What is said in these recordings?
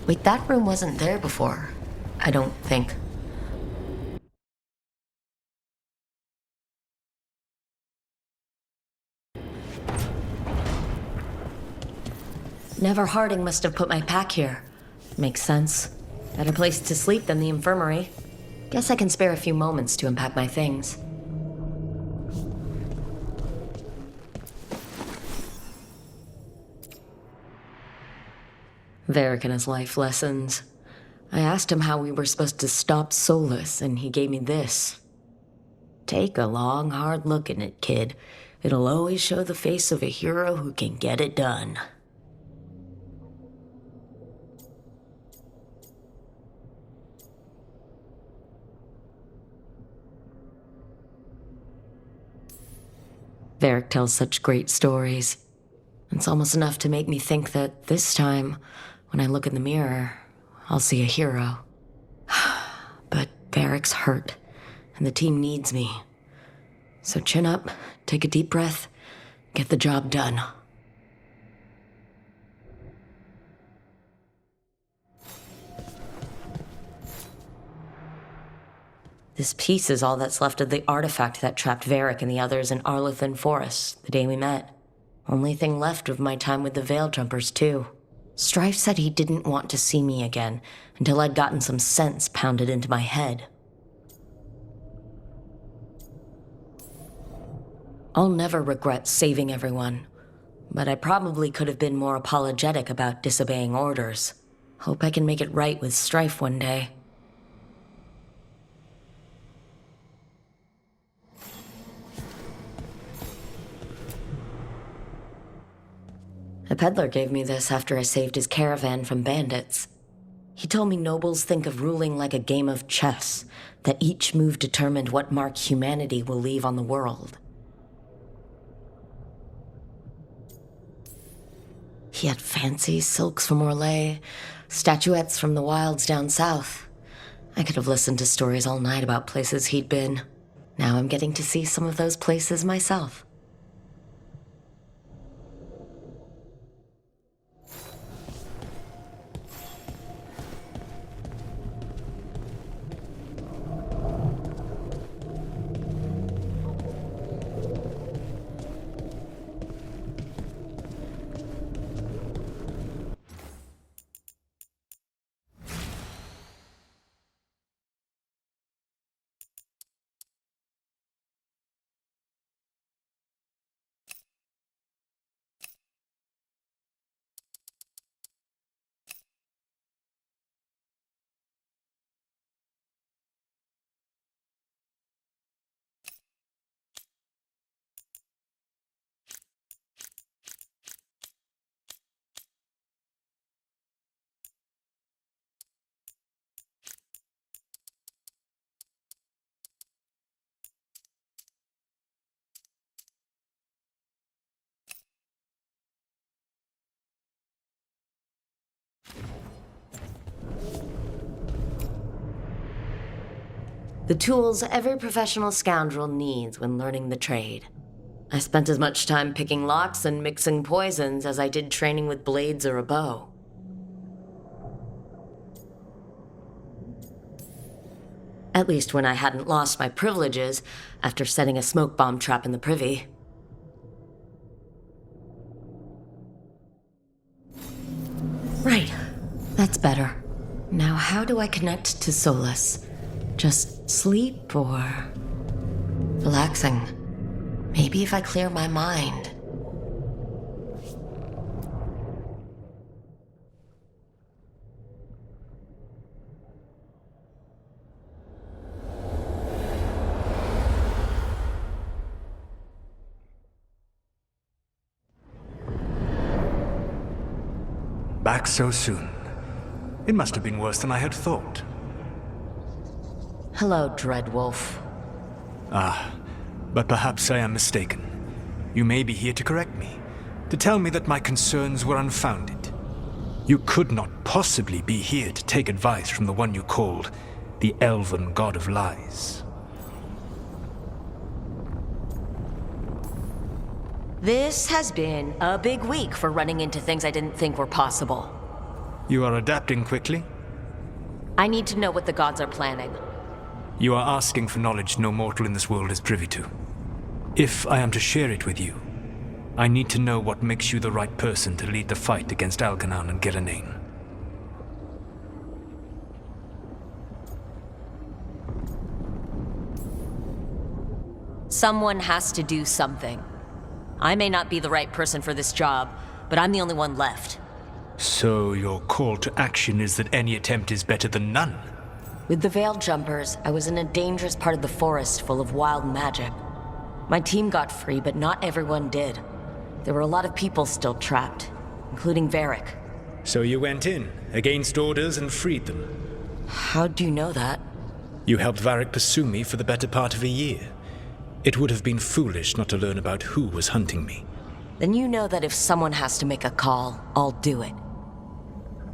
Wait, that room wasn't there before. I don't think. Never Harding must have put my pack here. Makes sense. Better place to sleep than the infirmary. Guess I can spare a few moments to unpack my things. Varric and his life lessons. I asked him how we were supposed to stop Solus, and he gave me this. Take a long, hard look at it, kid. It'll always show the face of a hero who can get it done. Varric tells such great stories. It's almost enough to make me think that this time, when I look in the mirror, I'll see a hero. But Varric's hurt, and the team needs me. So chin up, take a deep breath, get the job done. This piece is all that's left of the artifact that trapped Varric and the others in Arlethan Forest the day we met. Only thing left of my time with the Veil Jumpers, too. Strife said he didn't want to see me again until I'd gotten some sense pounded into my head. I'll never regret saving everyone, but I probably could have been more apologetic about disobeying orders. Hope I can make it right with Strife one day. A peddler gave me this after I saved his caravan from bandits. He told me nobles think of ruling like a game of chess, that each move determined what mark humanity will leave on the world. He had fancy silks from Orlais, statuettes from the wilds down south. I could have listened to stories all night about places he'd been. Now I'm getting to see some of those places myself. The tools every professional scoundrel needs when learning the trade. I spent as much time picking locks and mixing poisons as I did training with blades or a bow. At least when I hadn't lost my privileges after setting a smoke bomb trap in the privy. Right, that's better. Now how do I connect to Solus? Just sleep or relaxing? Maybe if I clear my mind. Back so soon. It must have been worse than I had thought. Hello, Dreadwolf. But perhaps I am mistaken. You may be here to correct me, to tell me that my concerns were unfounded. You could not possibly be here to take advice from the one you called the Elven God of Lies. This has been a big week for running into things I didn't think were possible. You are adapting quickly? I need to know what the gods are planning. You are asking for knowledge no mortal in this world is privy to. If I am to share it with you, I need to know what makes you the right person to lead the fight against Algernon and Gillenane. Someone has to do something. I may not be the right person for this job, but I'm the only one left. So your call to action is that any attempt is better than none? With the Veiled Jumpers, I was in a dangerous part of the forest full of wild magic. My team got free, but not everyone did. There were a lot of people still trapped, including Varric. So you went in, against orders, and freed them? How'd you know that? You helped Varric pursue me for the better part of a year. It would have been foolish not to learn about who was hunting me. Then you know that if someone has to make a call, I'll do it.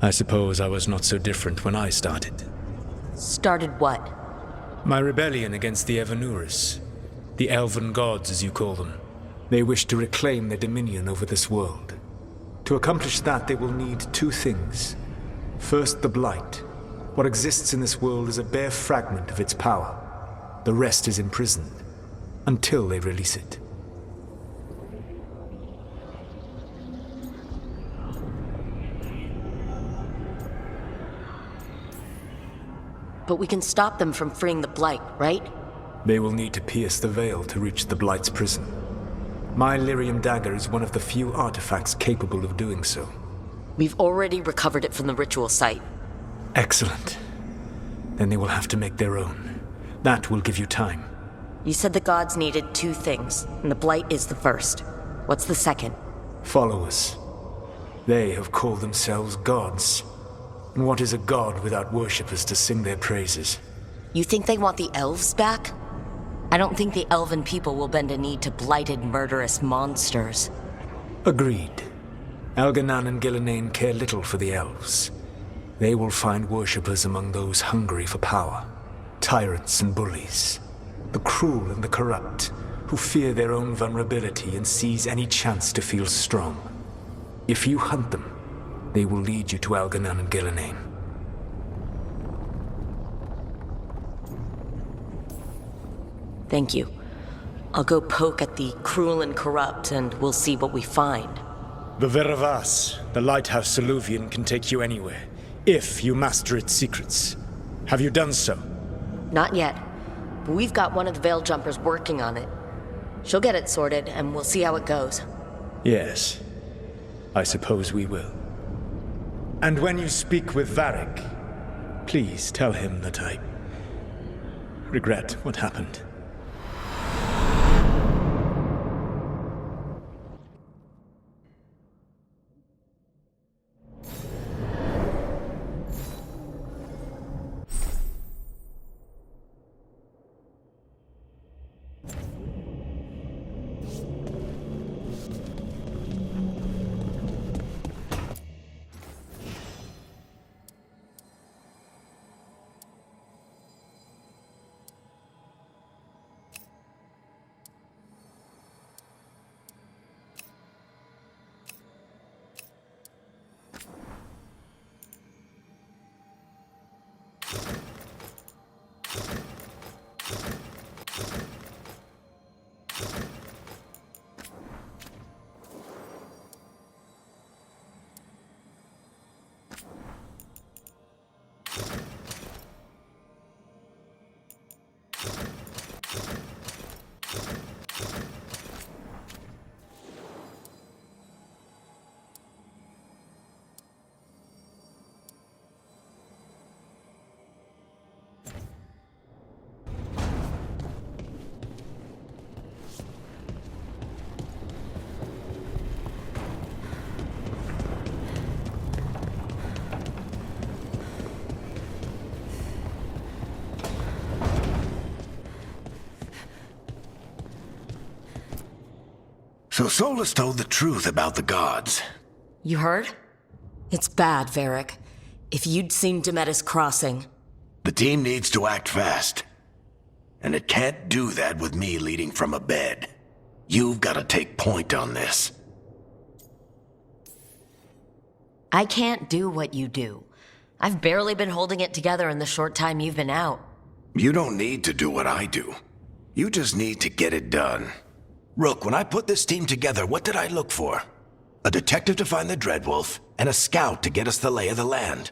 I suppose I was not so different when I started. Started what? My rebellion against the Evanuris. The elven gods, as you call them. They wish to reclaim their dominion over this world. To accomplish that, they will need two things. First, the Blight. What exists in this world is a bare fragment of its power. The rest is imprisoned, until they release it. But we can stop them from freeing the Blight, right? They will need to pierce the veil to reach the Blight's prison. My Lyrium dagger is one of the few artifacts capable of doing so. We've already recovered it from the ritual site. Excellent. Then they will have to make their own. That will give you time. You said the gods needed two things, and the Blight is the first. What's the second? Followers. They have called themselves gods. And what is a god without worshippers to sing their praises? You think they want the elves back? I don't think the elven people will bend a knee to blighted, murderous monsters. Agreed. Algernon and Gillenane care little for the elves. They will find worshippers among those hungry for power. Tyrants and bullies. The cruel and the corrupt, who fear their own vulnerability and seize any chance to feel strong. If you hunt them, they will lead you to Algernon and Gillenane. Thank you. I'll go poke at the cruel and corrupt, and we'll see what we find. The Veravas, the lighthouse Soluvian, can take you anywhere, if you master its secrets. Have you done so? Not yet, but we've got one of the Veil Jumpers working on it. She'll get it sorted, and we'll see how it goes. Yes, I suppose we will. And when you speak with Varric, please tell him that I regret what happened. So Solus told the truth about the gods. You heard? It's bad, Varric. If you'd seen Demetis crossing... The team needs to act fast. And it can't do that with me leading from a bed. You've got to take point on this. I can't do what you do. I've barely been holding it together in the short time you've been out. You don't need to do what I do. You just need to get it done. Rook, when I put this team together, what did I look for? A detective to find the Dreadwolf, and a scout to get us the lay of the land.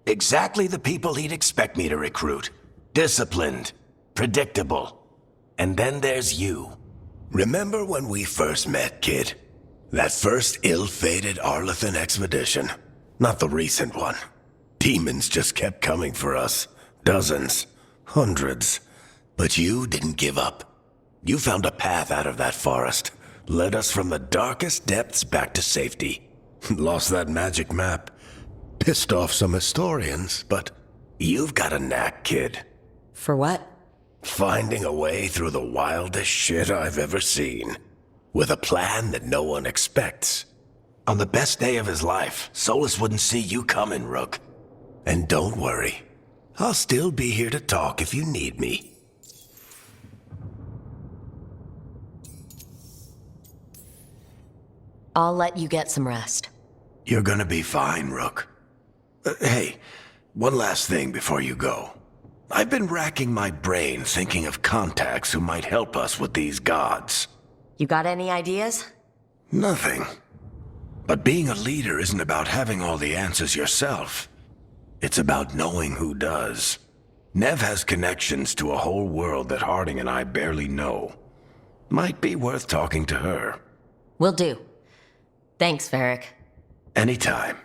Exactly the people he'd expect me to recruit. Disciplined, predictable. And then there's you. Remember when we first met, kid? That first ill-fated Arlathan expedition. Not the recent one. Demons just kept coming for us. Dozens. Hundreds. But you didn't give up. You found a path out of that forest. Led us from the darkest depths back to safety. Lost that magic map. Pissed off some historians, but you've got a knack, kid. For what? Finding a way through the wildest shit I've ever seen. With a plan that no one expects. On the best day of his life, Solus wouldn't see you coming, Rook. And don't worry. I'll still be here to talk if you need me. I'll let you get some rest. You're gonna be fine, Rook. Hey, one last thing before you go. I've been racking my brain thinking of contacts who might help us with these gods. You got any ideas? Nothing. But being a leader isn't about having all the answers yourself. It's about knowing who does. Nev has connections to a whole world that Harding and I barely know. Might be worth talking to her. Will do. Thanks, Varric. Anytime.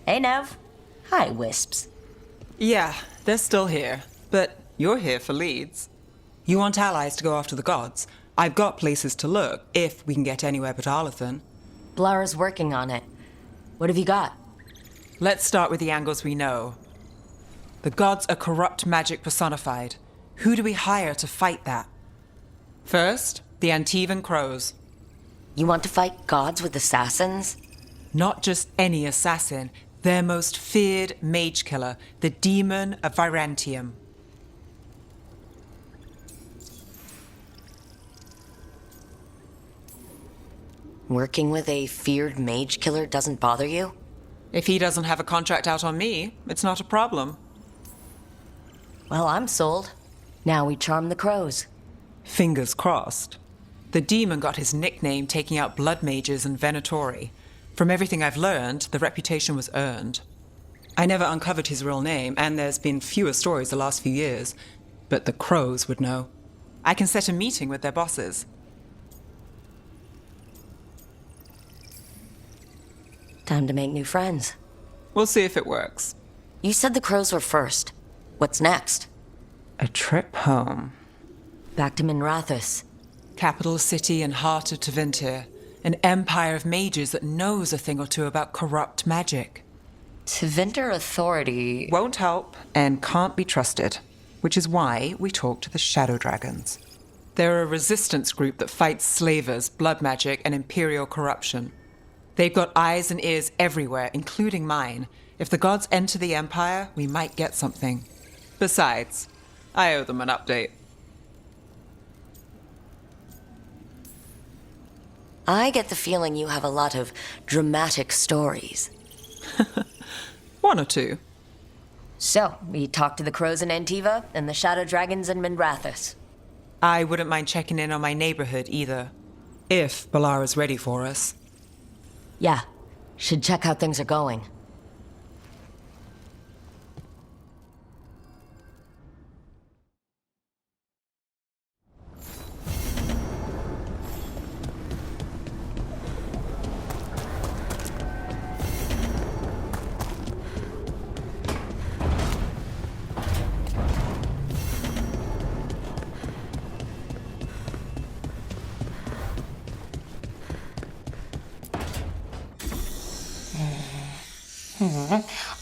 Hey, Nev. Hi, Wisps. Yeah, they're still here. But you're here for leads. You want allies to go after the gods? I've got places to look, if we can get anywhere but Arlathan. Blara's working on it. What have you got? Let's start with the angles we know. The gods are corrupt magic personified. Who do we hire to fight that? First, the Antivan Crows. You want to fight gods with assassins? Not just any assassin, their most feared mage killer, the Demon of Virantium. Working with a feared mage killer doesn't bother you? If he doesn't have a contract out on me, it's not a problem. Well, I'm sold. Now we charm the crows. Fingers crossed. The demon got his nickname taking out blood mages and Venatori. From everything I've learned, the reputation was earned. I never uncovered his real name, and there's been fewer stories the last few years, but the crows would know. I can set a meeting with their bosses. Time to make new friends. We'll see if it works. You said the crows were first. What's next? A trip home. Back to Minrathous. Capital city and heart of Tevinter. An empire of mages that knows a thing or two about corrupt magic. Tevinter authority. Won't help and can't be trusted, which is why we talk to the Shadow Dragons. They're a resistance group that fights slavers, blood magic, and imperial corruption. They've got eyes and ears everywhere, including mine. If the gods enter the Empire, we might get something. Besides, I owe them an update. I get the feeling you have a lot of dramatic stories. One or two. So, we talked to the Crows in Antiva and the Shadow Dragons in Minrathous. I wouldn't mind checking in on my neighborhood either. If Balara's ready for us. Yeah, should check how things are going.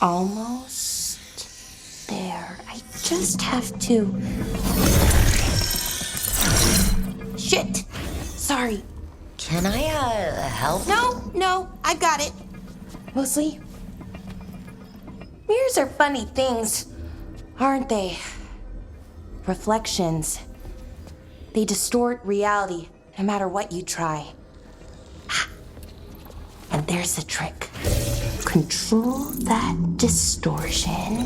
Almost there. I just have to... Shit! Sorry. Can I, help? No, I got it. Mostly, mirrors are funny things, aren't they? Reflections. They distort reality, no matter what you try. And there's the trick. Control that distortion.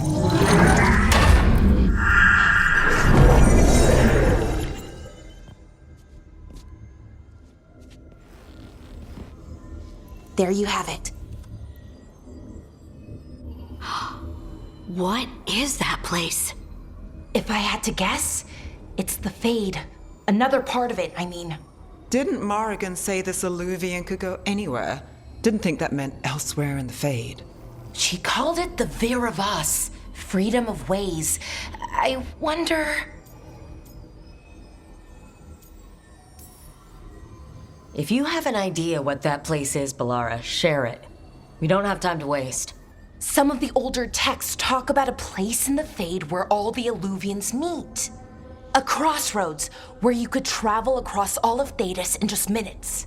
There you have it. What is that place? If I had to guess, it's the Fade. Another part of it, I mean. Didn't Morrigan say this Alluvian could go anywhere? Didn't think that meant elsewhere in the Fade. She called it the Viravas, freedom of ways. I wonder... If you have an idea what that place is, Balara, share it. We don't have time to waste. Some of the older texts talk about a place in the Fade where all the Alluvians meet. A crossroads where you could travel across all of Thedas in just minutes.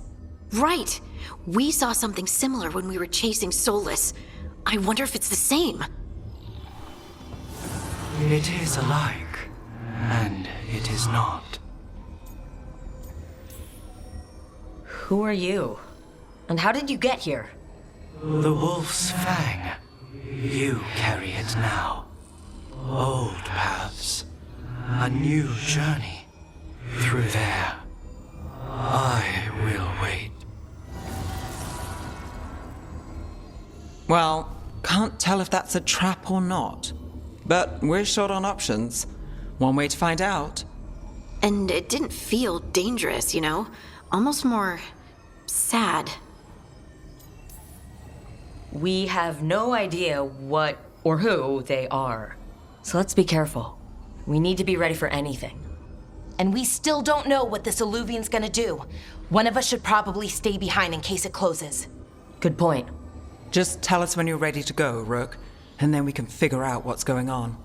Right. We saw something similar when we were chasing Solus. I wonder if it's the same. It is alike, and it is not. Who are you? And how did you get here? The Wolf's Fang. You carry it now. Old paths. A new journey. Through there. I will wait. Well, can't tell if that's a trap or not. But we're short on options. One way to find out. And it didn't feel dangerous, you know? Almost more sad. We have no idea what or who they are. So let's be careful. We need to be ready for anything. And we still don't know what this Alluvian's gonna do. One of us should probably stay behind in case it closes. Good point. Just tell us when you're ready to go, Rook, and then we can figure out what's going on.